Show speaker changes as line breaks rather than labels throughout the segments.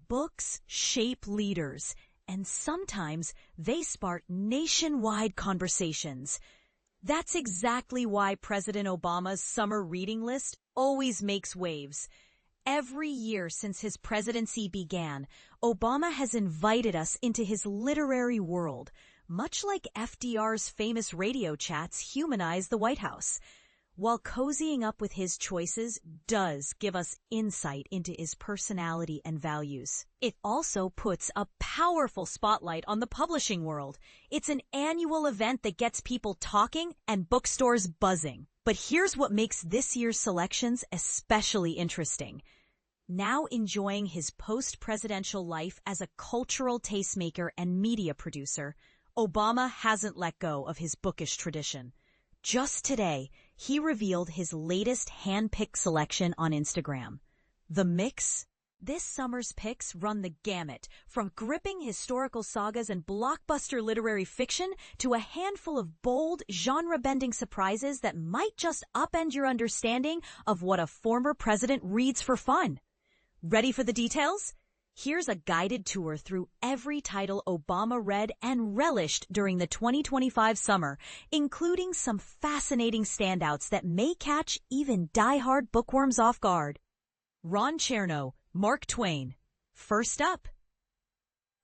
Books shape leaders, and sometimes they spark nationwide conversations. That's exactly why President Obama's summer reading list always makes waves. Every year since his presidency began, Obama has invited us into his literary world, much like FDR's famous radio chats humanize the White House. While cozying up with his choices does give us insight into his personality and values, it also puts a powerful spotlight on the publishing world. It's an annual event that gets people talking and bookstores buzzing. But here's what makes this year's selections especially interesting. Now enjoying his post-presidential life as a cultural tastemaker and media producer, Obama hasn't let go of his bookish tradition. Just today, he revealed his latest hand-picked selection on Instagram. The Mix? This summer's picks run the gamut, from gripping historical sagas and blockbuster literary fiction to a handful of bold, genre-bending surprises that might just upend your understanding of what a former president reads for fun. Ready for the details? Here's a guided tour through every title Obama read and relished during the 2025 summer, including some fascinating standouts that may catch even die-hard bookworms off guard. Ron Chernow, Mark Twain. First up,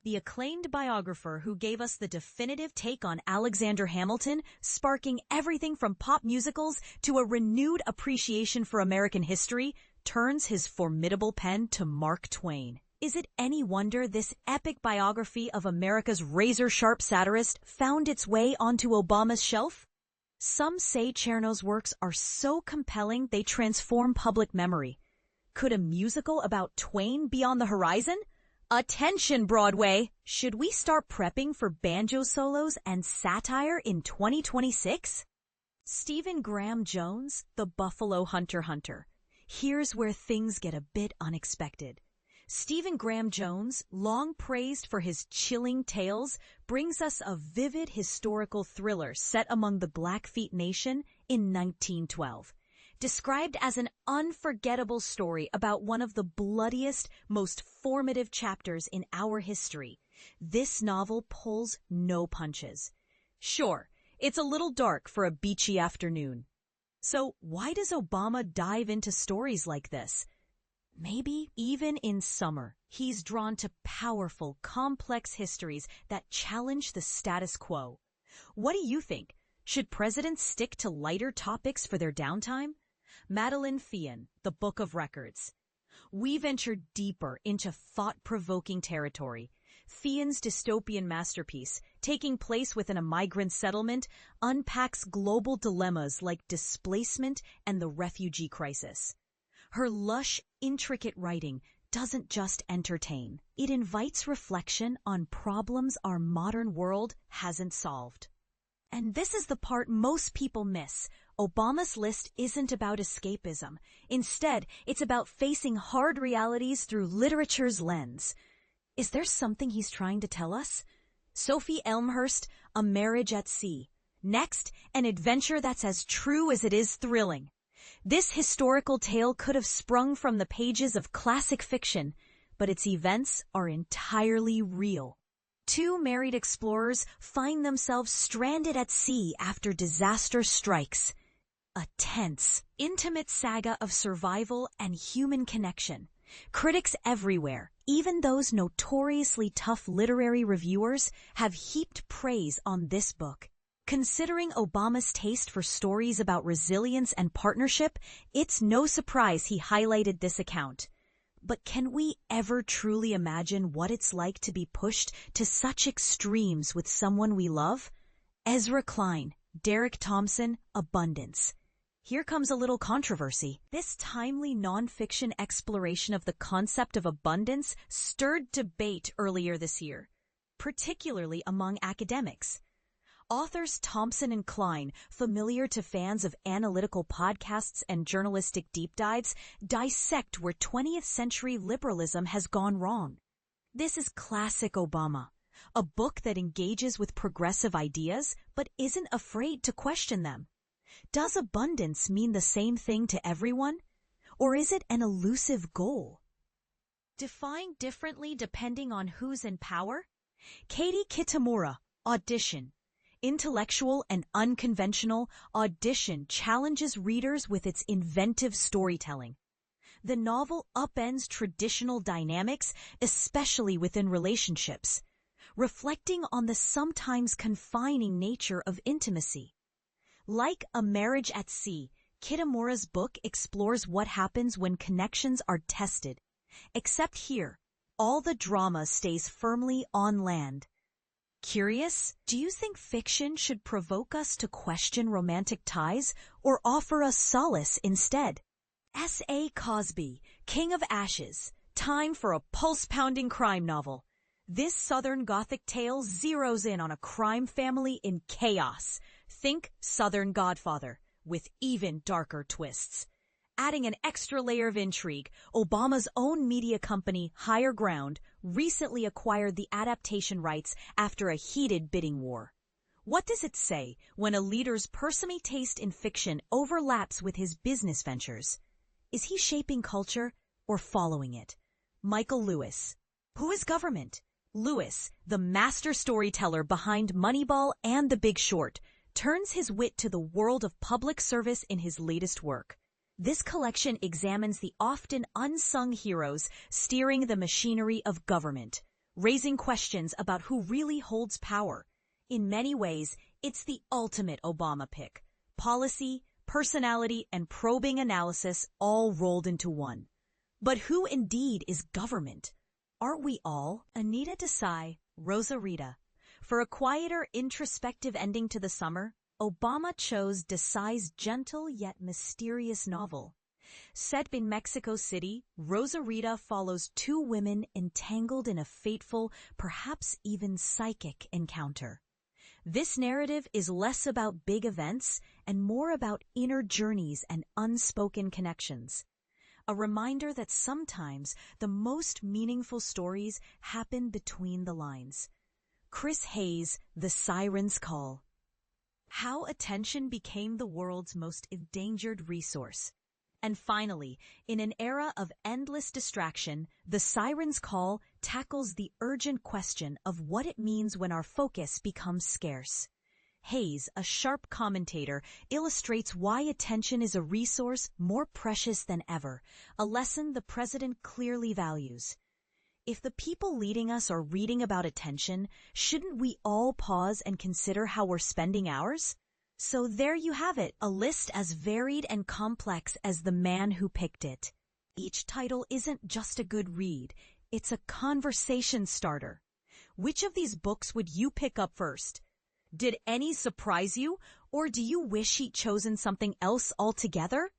the acclaimed biographer who gave us the definitive take on Alexander Hamilton, sparking everything from pop musicals to a renewed appreciation for American history, turns his formidable pen to Mark Twain. Is it any wonder this epic biography of America's razor-sharp satirist found its way onto Obama's shelf? Some say Chernow's works are so compelling they transform public memory. Could a musical about Twain be on the horizon? Attention, Broadway! Should we start prepping for banjo solos and satire in 2026? Stephen Graham Jones, The Buffalo Hunter. Here's where things get a bit unexpected. Stephen Graham Jones, long praised for his chilling tales, brings us a vivid historical thriller set among the Blackfeet Nation in 1912. Described as an unforgettable story about one of the bloodiest, most formative chapters in our history, this novel pulls no punches. Sure, it's a little dark for a beachy afternoon. So why does Obama dive into stories like this? Maybe even in summer, he's drawn to powerful, complex histories that challenge the status quo. What do you think? Should presidents stick to lighter topics for their downtime? Madeleine Thien, The Book of Records. We venture deeper into thought-provoking territory. Thien's dystopian masterpiece, taking place within a migrant settlement, unpacks global dilemmas like displacement and the refugee crisis. Her lush, intricate writing doesn't just entertain. It invites reflection on problems our modern world hasn't solved. And this is the part most people miss. Obama's list isn't about escapism. Instead, it's about facing hard realities through literature's lens. Is there something he's trying to tell us? Sophie Elmhirst, A Marriage at Sea. Next, an adventure that's as true as it is thrilling. This historical tale could have sprung from the pages of classic fiction, but its events are entirely real. Two married explorers find themselves stranded at sea after disaster strikes. A tense, intimate saga of survival and human connection. Critics everywhere, even those notoriously tough literary reviewers, have heaped praise on this book. Considering Obama's taste for stories about resilience and partnership, it's no surprise he highlighted this account. But can we ever truly imagine what it's like to be pushed to such extremes with someone we love? Ezra Klein, Derek Thompson, Abundance. Here comes a little controversy. This timely nonfiction exploration of the concept of abundance stirred debate earlier this year, particularly among academics. Authors Thompson and Klein, familiar to fans of analytical podcasts and journalistic deep dives, dissect where 20th century liberalism has gone wrong. This is classic Obama, a book that engages with progressive ideas but isn't afraid to question them. Does abundance mean the same thing to everyone? Or is it an elusive goal? defined differently depending on who's in power? Katie Kitamura, Audition. Intellectual and unconventional, Audition challenges readers with its inventive storytelling. The novel upends traditional dynamics, especially within relationships, reflecting on the sometimes confining nature of intimacy. Like A Marriage at Sea, Kitamura's book explores what happens when connections are tested. Except here, all the drama stays firmly on land. Curious? Do you think fiction should provoke us to question romantic ties or offer us solace instead? S.A. Cosby, King of Ashes. Time for a pulse-pounding crime novel. This Southern Gothic tale zeroes in on a crime family in chaos. Think Southern Godfather, with even darker twists. Adding an extra layer of intrigue, Obama's own media company, Higher Ground, recently acquired the adaptation rights after a heated bidding war. What does it say when a leader's personal taste in fiction overlaps with his business ventures? Is he shaping culture or following it? Michael Lewis. Who is government? Lewis, the master storyteller behind Moneyball and The Big Short, turns his wit to the world of public service in his latest work. This collection examines the often unsung heroes steering the machinery of government, raising questions about who really holds power. In many ways, it's the ultimate Obama pick. Policy, personality, and probing analysis all rolled into one. But who indeed is government? Aren't we all? Anita Desai, Rosarita. For a quieter, introspective ending to the summer, Obama chose Desai's gentle yet mysterious novel. Set in Mexico City, Rosarita follows two women entangled in a fateful, perhaps even psychic encounter. This narrative is less about big events and more about inner journeys and unspoken connections. A reminder that sometimes the most meaningful stories happen between the lines. Chris Hayes, The Siren's Call. How attention became the world's most endangered resource. And finally, in an era of endless distraction, The Siren's Call tackles the urgent question of what it means when our focus becomes scarce. Hayes, a sharp commentator, illustrates why attention is a resource more precious than ever, a lesson the president clearly values. If the people leading us are reading about attention, shouldn't we all pause and consider how we're spending ours? So there you have it, a list as varied and complex as the man who picked it. Each title isn't just a good read, it's a conversation starter. Which of these books would you pick up first? Did any surprise you, or do you wish he'd chosen something else altogether?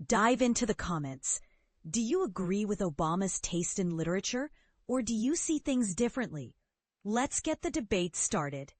Dive into the comments. Do you agree with Obama's taste in literature, or do you see things differently? Let's get the debate started.